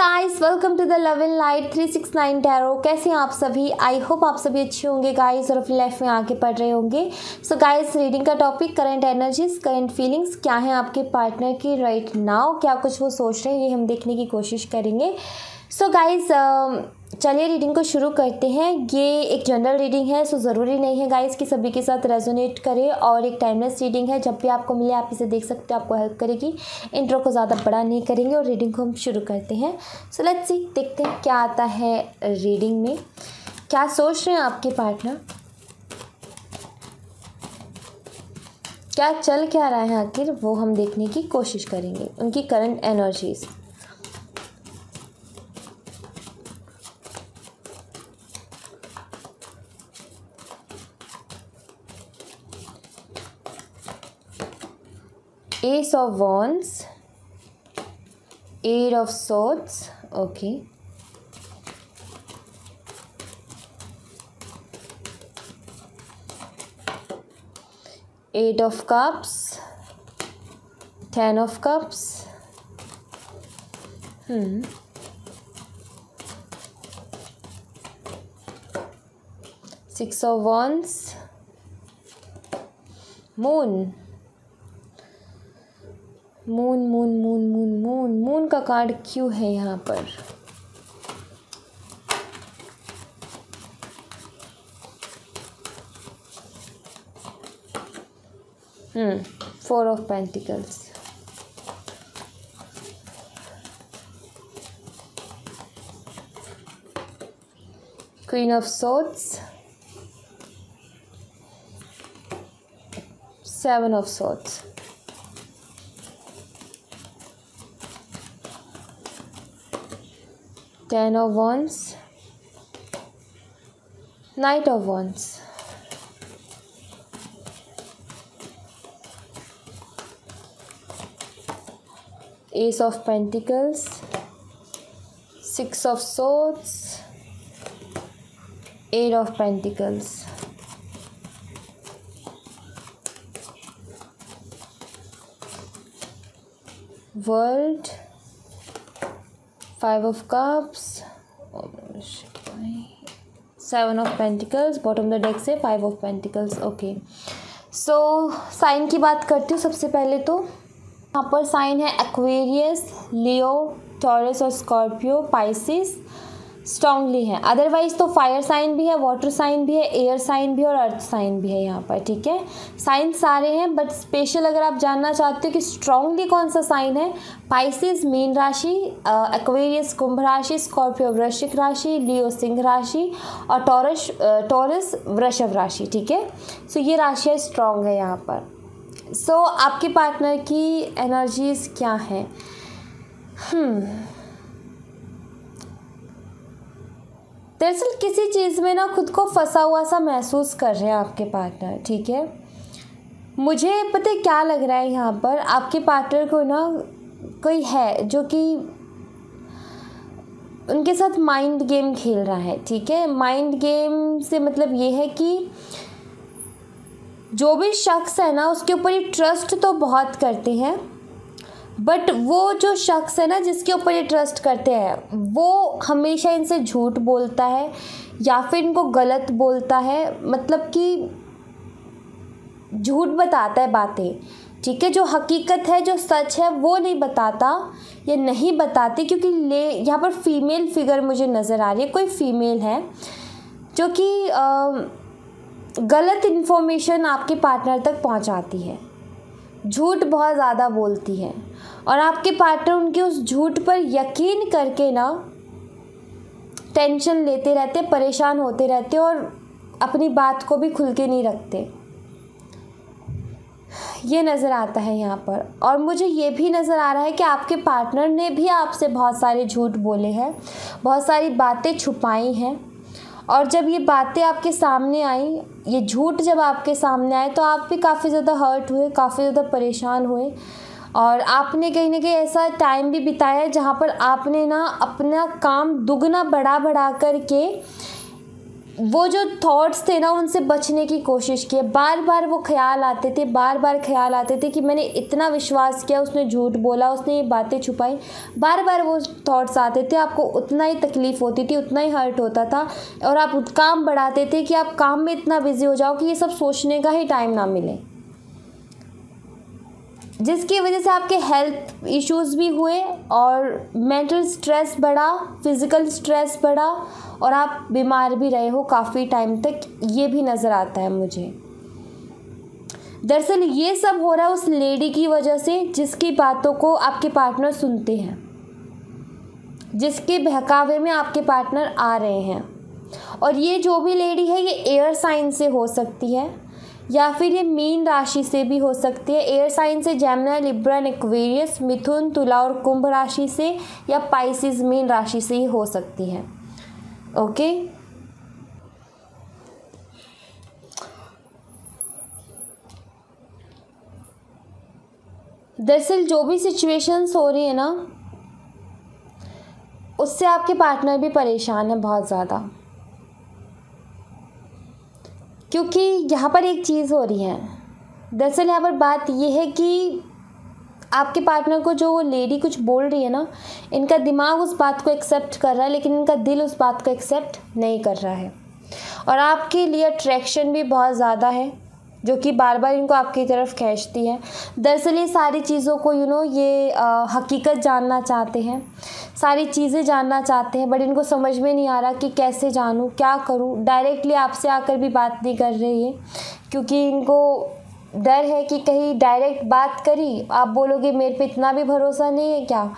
Guys, welcome to the love in light 369 tarot. कैसे हैं आप सभी? आई होप आप सभी अच्छे होंगे गाइस और अपनी लाइफ में आगे बढ़ रहे होंगे। सो गाइस, रीडिंग का topic current energies, current feelings क्या है आपके पार्टनर की राइट नाउ, क्या कुछ वो सोच रहे हैं, ये हम देखने की कोशिश करेंगे। सो गाइस, चलिए रीडिंग को शुरू करते हैं। ये एक जनरल रीडिंग है, सो ज़रूरी नहीं है गाइस कि सभी के साथ रेजोनेट करे, और एक टाइमलेस रीडिंग है। जब भी आपको मिले आप इसे देख सकते हो, आपको हेल्प करेगी। इंट्रो को ज़्यादा बड़ा नहीं करेंगे और रीडिंग को हम शुरू करते हैं। सो लेट्स सी, देखते हैं क्या आता है रीडिंग में, क्या सोच रहे हैं आपके पार्टनर, क्या चल क्या रहा है आखिर, वो हम देखने की कोशिश करेंगे। उनकी current energies. Ace of Wands, Eight of Swords, okay. Eight of Cups, Ten of Cups, Six of Wands, Moon, moon moon moon moon moon moon का कार्ड क्यों है यहाँ पर? Four of pentacles, queen of swords, seven of swords, Ten of Wands, Knight of Wands, Ace of Pentacles, Six of Swords, Eight of Pentacles, World, Five of Cups, Seven of Pentacles, bottom the deck से Five of Pentacles। Okay, so sine की बात करती हूँ सबसे पहले। तो यहाँ पर साइन है एक्वेरियस, लियो, टॉरस और स्कॉर्पियो, पाइसिस स्ट्रांगली है। अदरवाइज तो फायर साइन भी है, वाटर साइन भी है, एयर साइन भी है और अर्थ साइन भी है यहाँ पर। ठीक है, साइन सारे हैं, बट स्पेशल अगर आप जानना चाहते हो कि स्ट्रांगली कौन सा साइन है, पाइसिस मीन राशि, एक्वेरियस कुंभ राशि, स्कॉर्पियो वृश्चिक राशि, लियो सिंह राशि और टॉरस वृषभ राशि। ठीक है, सो ये राशियाँ स्ट्रांग है यहाँ पर। सो आपके पार्टनर की एनर्जीज क्या हैं? दरअसल किसी चीज़ में ना खुद को फंसा हुआ सा महसूस कर रहे हैं आपके पार्टनर। ठीक है, मुझे पता है क्या लग रहा है यहाँ पर, आपके पार्टनर को ना कोई है जो कि उनके साथ माइंड गेम खेल रहा है। ठीक है, माइंड गेम से मतलब ये है कि जो भी शख्स है ना उसके ऊपर ये ट्रस्ट तो बहुत करते हैं, बट वो जो शख्स है ना जिसके ऊपर ये ट्रस्ट करते हैं वो हमेशा इनसे झूठ बोलता है या फिर इनको गलत बोलता है, मतलब कि झूठ बताता है बातें। ठीक है, जो हकीकत है, जो सच है वो नहीं बताता या नहीं बताते, क्योंकि यहाँ पर फीमेल फिगर मुझे नज़र आ रही है। कोई फीमेल है जो कि गलत इन्फॉर्मेशन आपके पार्टनर तक पहुंचाती है, झूठ बहुत ज़्यादा बोलती है, और आपके पार्टनर उनके उस झूठ पर यकीन करके ना टेंशन लेते रहते, परेशान होते रहते और अपनी बात को भी खुल के नहीं रखते। ये नज़र आता है यहाँ पर। और मुझे ये भी नज़र आ रहा है कि आपके पार्टनर ने भी आपसे बहुत सारे झूठ बोले हैं, बहुत सारी बातें छुपाई हैं, और जब ये बातें आपके सामने आई, ये झूठ जब आपके सामने आए, तो आप भी काफ़ी ज़्यादा हर्ट हुए, काफ़ी ज़्यादा परेशान हुए, और आपने कहीं ना कहीं ऐसा टाइम भी बिताया है जहाँ पर आपने ना अपना काम दुगना बढ़ा बढ़ा करके वो जो थॉट्स थे ना उनसे बचने की कोशिश की। बार बार वो ख्याल आते थे, बार बार ख्याल आते थे कि मैंने इतना विश्वास किया, उसने झूठ बोला, उसने ये बातें छुपाई, बार बार वो थॉट्स आते थे। आपको उतना ही तकलीफ़ होती थी, उतना ही हर्ट होता था, और आप काम बढ़ाते थे कि आप काम में इतना बिजी हो जाओ कि ये सब सोचने का ही टाइम ना मिले, जिसकी वजह से आपके हेल्थ इश्यूज़ भी हुए और मेंटल स्ट्रेस बढ़ा, फिज़िकल स्ट्रेस बढ़ा, और आप बीमार भी रहे हो काफ़ी टाइम तक, ये भी नज़र आता है मुझे। दरअसल ये सब हो रहा है उस लेडी की वजह से जिसकी बातों को आपके पार्टनर सुनते हैं, जिसके बहकावे में आपके पार्टनर आ रहे हैं। और ये जो भी लेडी है ये एयर साइन से हो सकती है, या फिर ये मीन राशि से भी हो सकती है। एयर साइन से जेमिनी, लिब्रा, एक्वेरियस, मिथुन, तुला और कुंभ राशि से, या पाइसिस मीन राशि से ही हो सकती है। ओके, दरअसल जो भी सिचुएशंस हो रही है ना उससे आपके पार्टनर भी परेशान है बहुत ज़्यादा, क्योंकि यहाँ पर एक चीज़ हो रही है। दरअसल यहाँ पर बात यह है कि आपके पार्टनर को जो वो लेडी कुछ बोल रही है ना, इनका दिमाग उस बात को एक्सेप्ट कर रहा है लेकिन इनका दिल उस बात को एक्सेप्ट नहीं कर रहा है, और आपके लिए अट्रैक्शन भी बहुत ज़्यादा है जो कि बार बार इनको आपकी तरफ खींचती है। दरअसल ये सारी चीज़ों को ये हकीकत जानना चाहते हैं, सारी चीज़ें जानना चाहते हैं, बट इनको समझ में नहीं आ रहा कि कैसे जानूँ, क्या करूँ। डायरेक्टली आपसे आकर भी बात नहीं कर रहे ये, क्योंकि इनको डर है कि कहीं डायरेक्ट बात करी आप बोलोगे मेरे पे इतना भी भरोसा नहीं है क्या,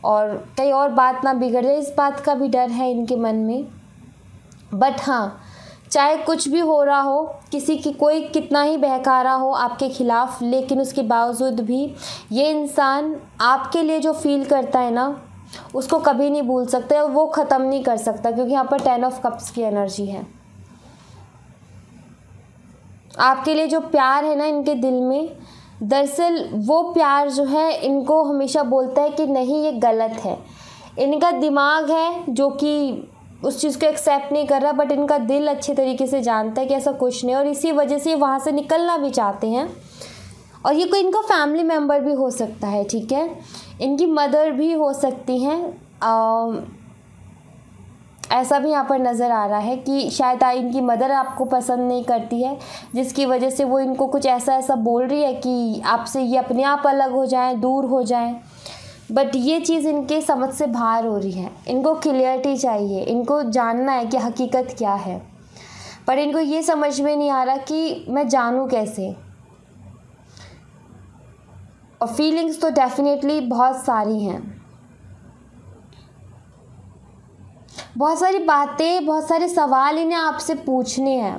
और कहीं और बात ना बिगड़ जाए, इस बात का भी डर है इनके मन में। बट हाँ, चाहे कुछ भी हो रहा हो, किसी की कोई कितना ही बहका रहा हो आपके ख़िलाफ़, लेकिन उसके बावजूद भी ये इंसान आपके लिए जो फील करता है ना उसको कभी नहीं भूल सकता, और वो ख़त्म नहीं कर सकता, क्योंकि यहाँ पर 10 ऑफ कप्स की एनर्जी है। आपके लिए जो प्यार है ना इनके दिल में, दरअसल वो प्यार जो है इनको हमेशा बोलता है कि नहीं ये गलत है। इनका दिमाग है जो कि उस चीज़ को एक्सेप्ट नहीं कर रहा, बट इनका दिल अच्छे तरीके से जानता है कि ऐसा कुछ नहीं, और इसी वजह से वहाँ से निकलना भी चाहते हैं। और ये कोई इनका फैमिली मेम्बर भी हो सकता है, ठीक है, इनकी मदर भी हो सकती हैं। ऐसा भी यहाँ पर नज़र आ रहा है कि शायद इनकी मदर आपको पसंद नहीं करती है, जिसकी वजह से वो इनको कुछ ऐसा बोल रही है कि आपसे ये अपने आप अलग हो जाएं, दूर हो जाएं। बट ये चीज़ इनके समझ से बाहर हो रही है, इनको क्लियरिटी चाहिए, इनको जानना है कि हकीकत क्या है, पर इनको ये समझ में नहीं आ रहा कि मैं जानूँ कैसे। और फीलिंग्स तो डेफिनेटली बहुत सारी हैं, बहुत सारी बातें, बहुत सारे सवाल इन्हें आपसे पूछने हैं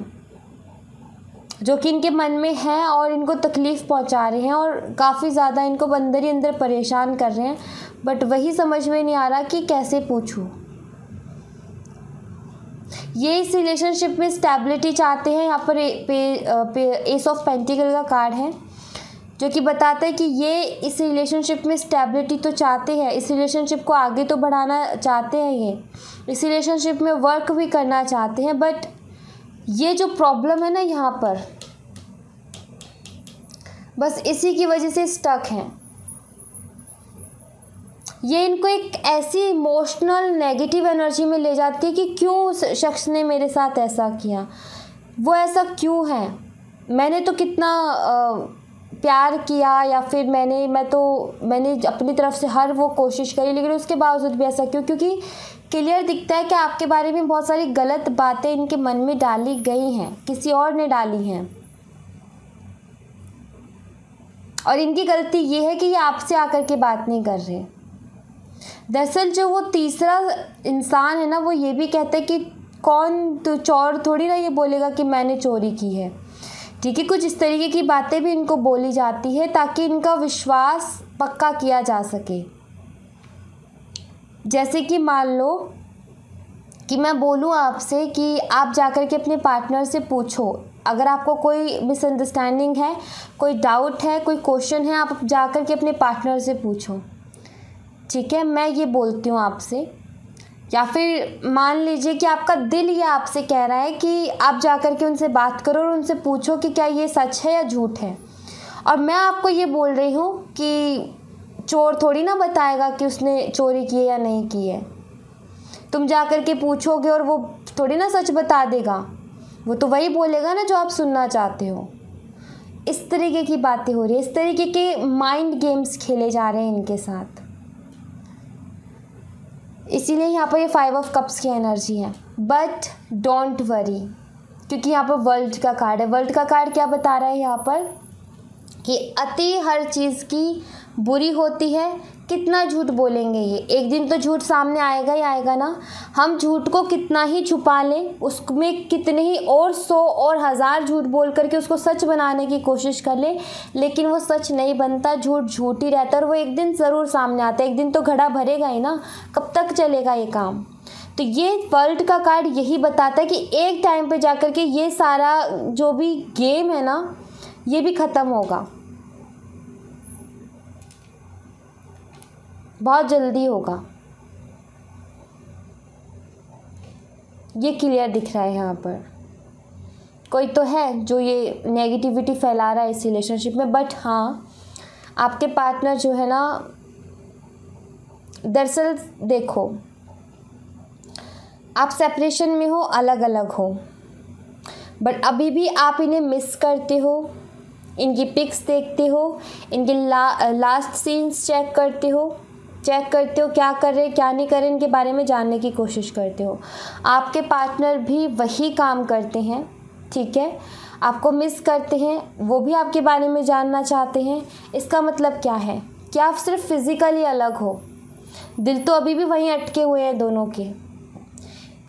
जो कि इनके मन में है और इनको तकलीफ़ पहुंचा रहे हैं, और काफ़ी ज़्यादा इनको अंदर ही अंदर परेशान कर रहे हैं। बट वही समझ में नहीं आ रहा कि कैसे पूछूं। ये इस रिलेशनशिप में स्टेबिलिटी चाहते हैं। यहाँ पर एस ऑफ पेंटिकल का कार्ड है जो कि बताता है कि ये इस रिलेशनशिप में स्टेबिलिटी तो चाहते हैं, इस रिलेशनशिप को आगे तो बढ़ाना चाहते हैं, ये इस रिलेशनशिप में वर्क भी करना चाहते हैं। बट ये जो प्रॉब्लम है ना यहाँ पर, बस इसी की वजह से स्टक हैं। ये इनको एक ऐसी इमोशनल नेगेटिव एनर्जी में ले जाती है कि क्यों उस शख्स ने मेरे साथ ऐसा किया, वो ऐसा क्यों है, मैंने तो कितना प्यार किया, या फिर मैंने अपनी तरफ से हर वो कोशिश करी, लेकिन उसके बावजूद भी ऐसा क्यों। क्योंकि क्लियर दिखता है कि आपके बारे में बहुत सारी गलत बातें इनके मन में डाली गई हैं, किसी और ने डाली हैं, और इनकी गलती ये है कि ये आपसे आकर के बात नहीं कर रहे। दरअसल जो वो तीसरा इंसान है ना, वो ये भी कहता है कि कौन तो चोर थोड़ी ना ये बोलेगा कि मैंने चोरी की है, ठीक है। कुछ इस तरीके की बातें भी इनको बोली जाती है ताकि इनका विश्वास पक्का किया जा सके। जैसे कि मान लो कि मैं बोलूँ आपसे कि आप जाकर के अपने पार्टनर से पूछो, अगर आपको कोई मिसअंडरस्टैंडिंग है, कोई डाउट है, कोई क्वेश्चन है, आप जाकर के अपने पार्टनर से पूछो, ठीक है। मैं ये बोलती हूँ आपसे या फिर मान लीजिए कि आपका दिल ये आपसे कह रहा है कि आप जा कर के उनसे बात करो और उनसे पूछो कि क्या ये सच है या झूठ है। और मैं आपको ये बोल रही हूँ कि चोर थोड़ी ना बताएगा कि उसने चोरी की है या नहीं की है। तुम जा कर के पूछोगे और वो थोड़ी ना सच बता देगा, वो तो वही बोलेगा ना जो आप सुनना चाहते हो। इस तरीके की बातें हो रही है, इस तरीके के माइंड गेम्स खेले जा रहे हैं इनके साथ। इसीलिए यहाँ पर ये 5 ऑफ कप्स की एनर्जी है। बट डोंट वरी, क्योंकि यहाँ पर वर्ल्ड का कार्ड है। वर्ल्ड का कार्ड क्या बता रहा है यहाँ पर कि अति हर चीज़ की बुरी होती है। कितना झूठ बोलेंगे ये, एक दिन तो झूठ सामने आएगा ही आएगा ना। हम झूठ को कितना ही छुपा लें, उसमें कितने ही और 100 और 1000 झूठ बोल करके उसको सच बनाने की कोशिश कर ले, लेकिन वो सच नहीं बनता। झूठ झूठ ही रहता है और वो एक दिन ज़रूर सामने आता है। एक दिन तो घड़ा भरेगा ही ना, कब तक चलेगा ये काम। तो ये वर्ल्ड का कार्ड यही बताता है कि एक टाइम पे जाकर के ये सारा जो भी गेम है ना, ये भी ख़त्म होगा, बहुत जल्दी होगा। ये क्लियर दिख रहा है यहाँ पर। कोई तो है जो ये नेगेटिविटी फैला रहा है इस रिलेशनशिप में। बट हाँ, आपके पार्टनर जो है ना, दरअसल देखो, आप सेपरेशन में हो, अलग अलग हो, बट अभी भी आप इन्हें मिस करते हो। इनकी पिक्स देखते हो, इनके लास्ट सीन्स चेक करते हो, क्या कर रहे क्या नहीं कर रहे, इनके बारे में जानने की कोशिश करते हो। आपके पार्टनर भी वही काम करते हैं, ठीक है। आपको मिस करते हैं, वो भी आपके बारे में जानना चाहते हैं। इसका मतलब क्या है कि आप सिर्फ फिज़िकली अलग हो, दिल तो अभी भी वहीं अटके हुए हैं दोनों के।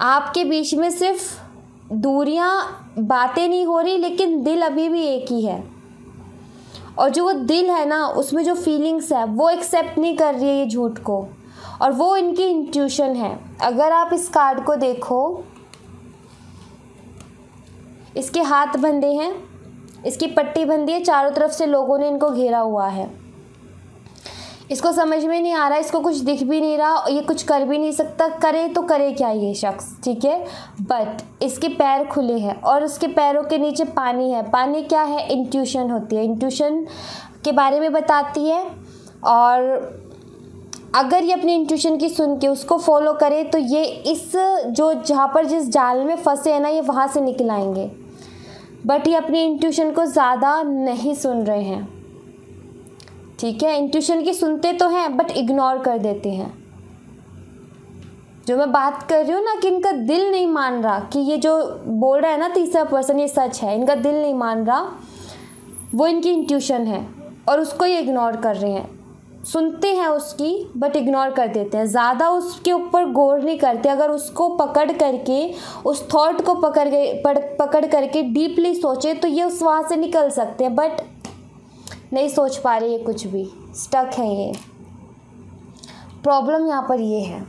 आपके बीच में सिर्फ दूरियां, बातें नहीं हो रही, लेकिन दिल अभी भी एक ही है। और जो वो दिल है ना, उसमें जो फीलिंग्स है वो एक्सेप्ट नहीं कर रही है ये झूठ को, और वो इनकी इंट्यूशन है। अगर आप इस कार्ड को देखो, इसके हाथ बंधे हैं, इसकी पट्टी बंधी है, चारों तरफ से लोगों ने इनको घेरा हुआ है। इसको समझ में नहीं आ रहा, इसको कुछ दिख भी नहीं रहा, ये कुछ कर भी नहीं सकता। करे तो करे क्या ये शख्स, ठीक है। बट इसके पैर खुले हैं और उसके पैरों के नीचे पानी है। पानी क्या है? इंट्यूशन होती है, इंट्यूशन के बारे में बताती है। और अगर ये अपनी इंट्यूशन की सुन के उसको फॉलो करे तो ये इस जो जहाँ पर जिस जाल में फंसे हैं ना, ये वहाँ से निकल आएंगे। बट ये अपनी इंट्यूशन को ज़्यादा नहीं सुन रहे हैं, ठीक है। इंट्यूशन की सुनते तो हैं बट इग्नोर कर देते हैं। जो मैं बात कर रही हूँ ना कि इनका दिल नहीं मान रहा कि ये जो बोल रहा है ना तीसरा पर्सन ये सच है, इनका दिल नहीं मान रहा, वो इनकी इंट्यूशन है और उसको ये इग्नोर कर रहे हैं। सुनते हैं उसकी बट इग्नोर कर देते हैं, ज़्यादा उसके ऊपर गौर नहीं करते। अगर उसको पकड़ करके, उस थॉट को पकड़ करके डीपली सोचे तो ये उस वहाँ से निकल सकते हैं, बट नहीं सोच पा रहे, ये कुछ भी स्टक है। ये प्रॉब्लम यहाँ पर ये है।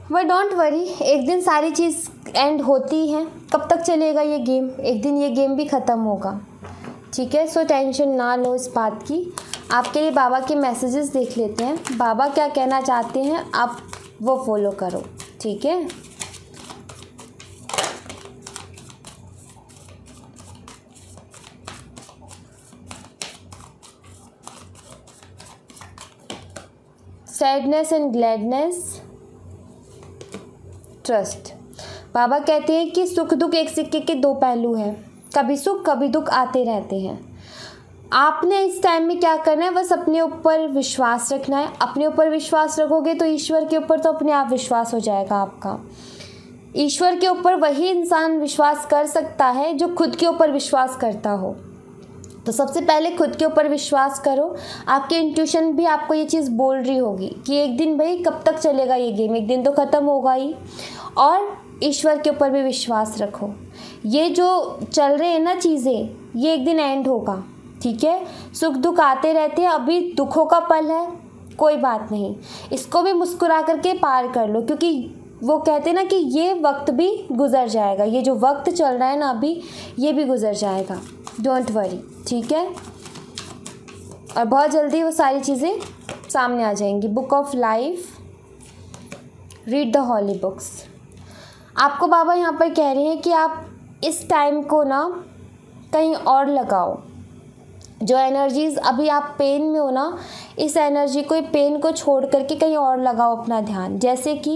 बट डोंट वरी, एक दिन सारी चीज़ एंड होती है। कब तक चलेगा ये गेम? एक दिन ये गेम भी ख़त्म होगा, ठीक है। सो टेंशन ना लो इस बात की। आपके लिए बाबा के मैसेजेस देख लेते हैं। बाबा क्या कहना चाहते हैं, आप वो फॉलो करो, ठीक है। Sadness and gladness, trust. बाबा कहते हैं कि सुख दुख एक सिक्के के दो पहलू हैं, कभी सुख कभी दुख आते रहते हैं। आपने इस टाइम में क्या करना है, बस अपने ऊपर विश्वास रखना है। अपने ऊपर विश्वास रखोगे तो ईश्वर के ऊपर तो अपने आप विश्वास हो जाएगा आपका। ईश्वर के ऊपर वही इंसान विश्वास कर सकता है जो खुद के ऊपर विश्वास करता हो। तो सबसे पहले खुद के ऊपर विश्वास करो। आपकी इंट्यूशन भी आपको ये चीज़ बोल रही होगी कि एक दिन भाई कब तक चलेगा ये गेम, एक दिन तो ख़त्म होगा ही। और ईश्वर के ऊपर भी विश्वास रखो। ये जो चल रहे हैं ना चीज़ें, ये एक दिन एंड होगा, ठीक है। सुख दुख आते रहते हैं, अभी दुखों का पल है, कोई बात नहीं, इसको भी मुस्कुरा करके पार कर लो, क्योंकि वो कहते हैं ना कि ये वक्त भी गुजर जाएगा। ये जो वक्त चल रहा है ना अभी, ये भी गुजर जाएगा, डोंट वरी, ठीक है। और बहुत जल्दी वो सारी चीज़ें सामने आ जाएंगी। Book of life, read the holy books. आपको बाबा यहाँ पर कह रहे हैं कि आप इस टाइम को ना कहीं और लगाओ। जो एनर्जीज़ अभी आप पेन में हो ना, इस एनर्जी को, पेन को छोड़ करके कहीं और लगाओ अपना ध्यान। जैसे कि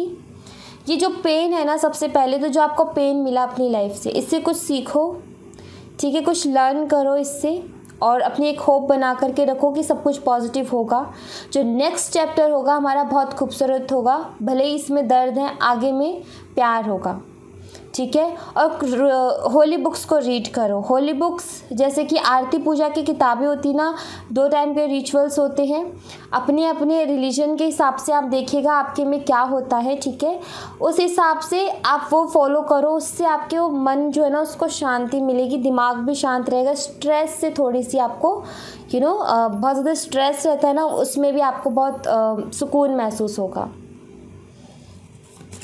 ये जो पेन है ना, सबसे पहले तो जो आपको पेन मिला अपनी लाइफ से, इससे कुछ सीखो, ठीक है, कुछ लर्न करो इससे, और अपनी एक होप बना करके रखो कि सब कुछ पॉजिटिव होगा। जो नेक्स्ट चैप्टर होगा हमारा बहुत खूबसूरत होगा, भले ही इसमें दर्द है, आगे में प्यार होगा, ठीक है। और होली बुक्स को रीड करो। होली बुक्स जैसे कि आरती पूजा की किताबें होती ना, 2 टाइम के रिचुअल्स होते हैं, अपने अपने रिलीजन के हिसाब से आप देखिएगा आपके में क्या होता है, ठीक है। उस हिसाब से आप वो फॉलो करो, उससे आपके वो मन जो है ना उसको शांति मिलेगी, दिमाग भी शांत रहेगा। स्ट्रेस से थोड़ी सी आपको बहुत ज़्यादा स्ट्रेस रहता है ना, उसमें भी आपको बहुत सुकून महसूस होगा।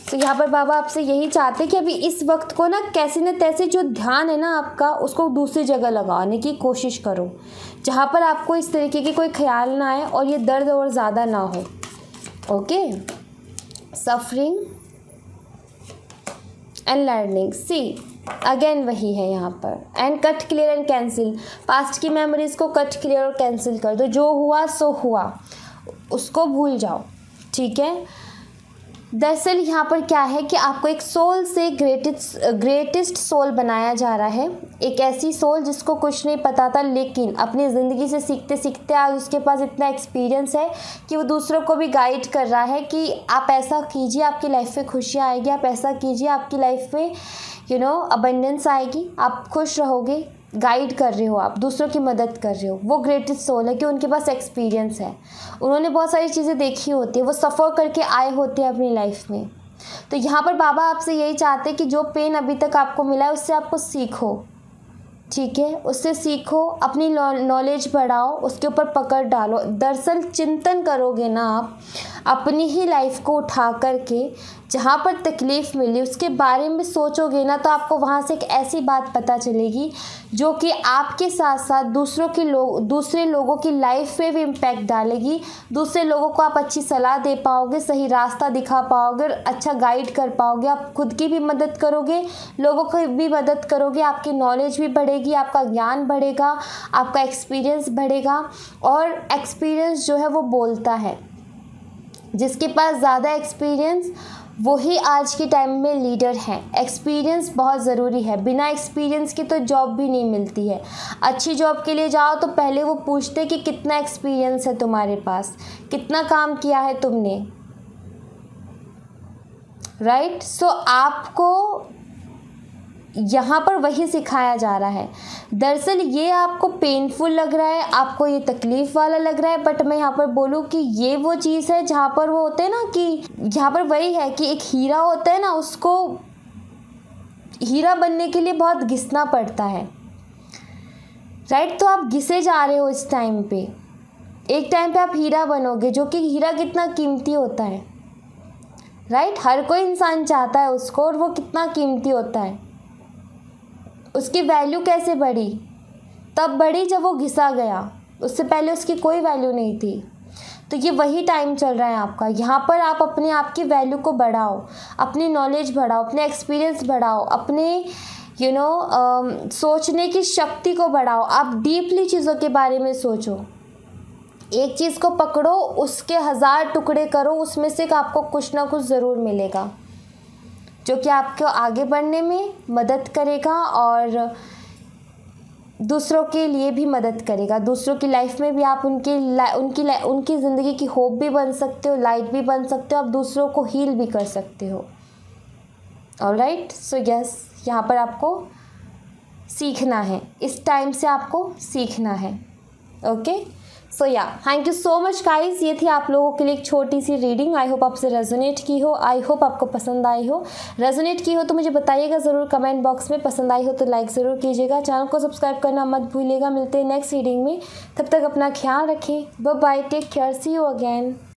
तो यहाँ पर बाबा आपसे यही चाहते हैं कि अभी इस वक्त को ना कैसे न तैसे जो ध्यान है ना आपका, उसको दूसरी जगह लगाने की कोशिश करो, जहाँ पर आपको इस तरीके की कोई ख्याल ना आए और ये दर्द और ज़्यादा ना हो। Okay, suffering and learning, see again वही है यहाँ पर। And cut, clear and cancel. Past की मेमोरीज को कट, क्लियर और कैंसिल कर दो। जो हुआ सो हुआ, उसको भूल जाओ, ठीक है। दरअसल यहाँ पर क्या है कि आपको एक सोल से ग्रेटेस्ट सोल बनाया जा रहा है। एक ऐसी सोल जिसको कुछ नहीं पता था, लेकिन अपनी ज़िंदगी से सीखते सीखते आज उसके पास इतना एक्सपीरियंस है कि वो दूसरों को भी गाइड कर रहा है कि आप ऐसा कीजिए, आपकी लाइफ में खुशियाँ आएगी, आप ऐसा कीजिए, आपकी लाइफ में अबंडेंस आएगी, आप खुश रहोगे। गाइड कर रहे हो, आप दूसरों की मदद कर रहे हो। वो ग्रेटेस्ट सोल है कि उनके पास एक्सपीरियंस है, उन्होंने बहुत सारी चीज़ें देखी होती है, वो सफ़र करके आए होते हैं अपनी लाइफ में। तो यहाँ पर बाबा आपसे यही चाहते हैं कि जो पेन अभी तक आपको मिला है उससे आपको सीखो, ठीक है, उससे सीखो, अपनी नॉलेज बढ़ाओ, उसके ऊपर पकड़ डालो। दरअसल चिंतन करोगे ना आप अपनी ही लाइफ को उठा करके, जहाँ पर तकलीफ़ मिली उसके बारे में सोचोगे ना, तो आपको वहाँ से एक ऐसी बात पता चलेगी जो कि आपके साथ साथ दूसरे लोगों की लाइफ पे भी इम्पैक्ट डालेगी। दूसरे लोगों को आप अच्छी सलाह दे पाओगे, सही रास्ता दिखा पाओगे, अच्छा गाइड कर पाओगे। आप खुद की भी मदद करोगे, लोगों की भी मदद करोगे, आपकी नॉलेज भी बढ़ेगी, आपका ज्ञान बढ़ेगा, आपका एक्सपीरियंस बढ़ेगा। और एक्सपीरियंस जो है वो बोलता है, जिसके पास ज़्यादा एक्सपीरियंस वही आज के टाइम में लीडर हैं। एक्सपीरियंस बहुत ज़रूरी है, बिना एक्सपीरियंस के तो जॉब भी नहीं मिलती है। अच्छी जॉब के लिए जाओ तो पहले वो पूछते कि कितना एक्सपीरियंस है तुम्हारे पास, कितना काम किया है तुमने, राइट। सो आपको यहाँ पर वही सिखाया जा रहा है। दरअसल ये आपको पेनफुल लग रहा है, आपको ये तकलीफ़ वाला लग रहा है, बट मैं यहाँ पर बोलूँ कि ये वो चीज़ है जहाँ पर वो होते हैं ना, कि यहाँ पर वही है कि एक हीरा होता है ना, उसको हीरा बनने के लिए बहुत घिसना पड़ता है, राइट। तो आप घिसे जा रहे हो इस टाइम पे, एक टाइम पे आप हीरा बनोगे, जो कि हीरा कितना कीमती होता है, राइट। हर कोई इंसान चाहता है उसको, और वो कितना कीमती होता है। उसकी वैल्यू कैसे बढ़ी? तब बढ़ी जब वो घिसा गया, उससे पहले उसकी कोई वैल्यू नहीं थी। तो ये वही टाइम चल रहा है आपका। यहाँ पर आप अपने आप की वैल्यू को बढ़ाओ, अपनी नॉलेज बढ़ाओ, अपने एक्सपीरियंस बढ़ाओ, अपने सोचने की शक्ति को बढ़ाओ। आप डीपली चीज़ों के बारे में सोचो, एक चीज़ को पकड़ो, उसके 1000 टुकड़े करो, उसमें से आपको कुछ ना कुछ ज़रूर मिलेगा जो कि आपको आगे बढ़ने में मदद करेगा और दूसरों के लिए भी मदद करेगा। दूसरों की लाइफ में भी आप उनकी ज़िंदगी की होप भी बन सकते हो, लाइट भी बन सकते हो, आप दूसरों को हील भी कर सकते हो। ऑलराइट, सो यस, यहाँ पर आपको सीखना है, इस टाइम से आपको सीखना है। ओके, सो या thank you so much guys. ये थी आप लोगों के लिए एक छोटी सी रीडिंग। आई होप आपसे रेजोनेट की हो, आई होप आपको पसंद आई हो। रेजोनेट की हो तो मुझे बताइएगा ज़रूर कमेंट बॉक्स में। पसंद आई हो तो लाइक ज़रूर कीजिएगा, चैनल को सब्सक्राइब करना मत भूलिएगा। मिलते हैं नेक्स्ट रीडिंग में, तब तक अपना ख्याल रखें। Bye bye, take care, see you again.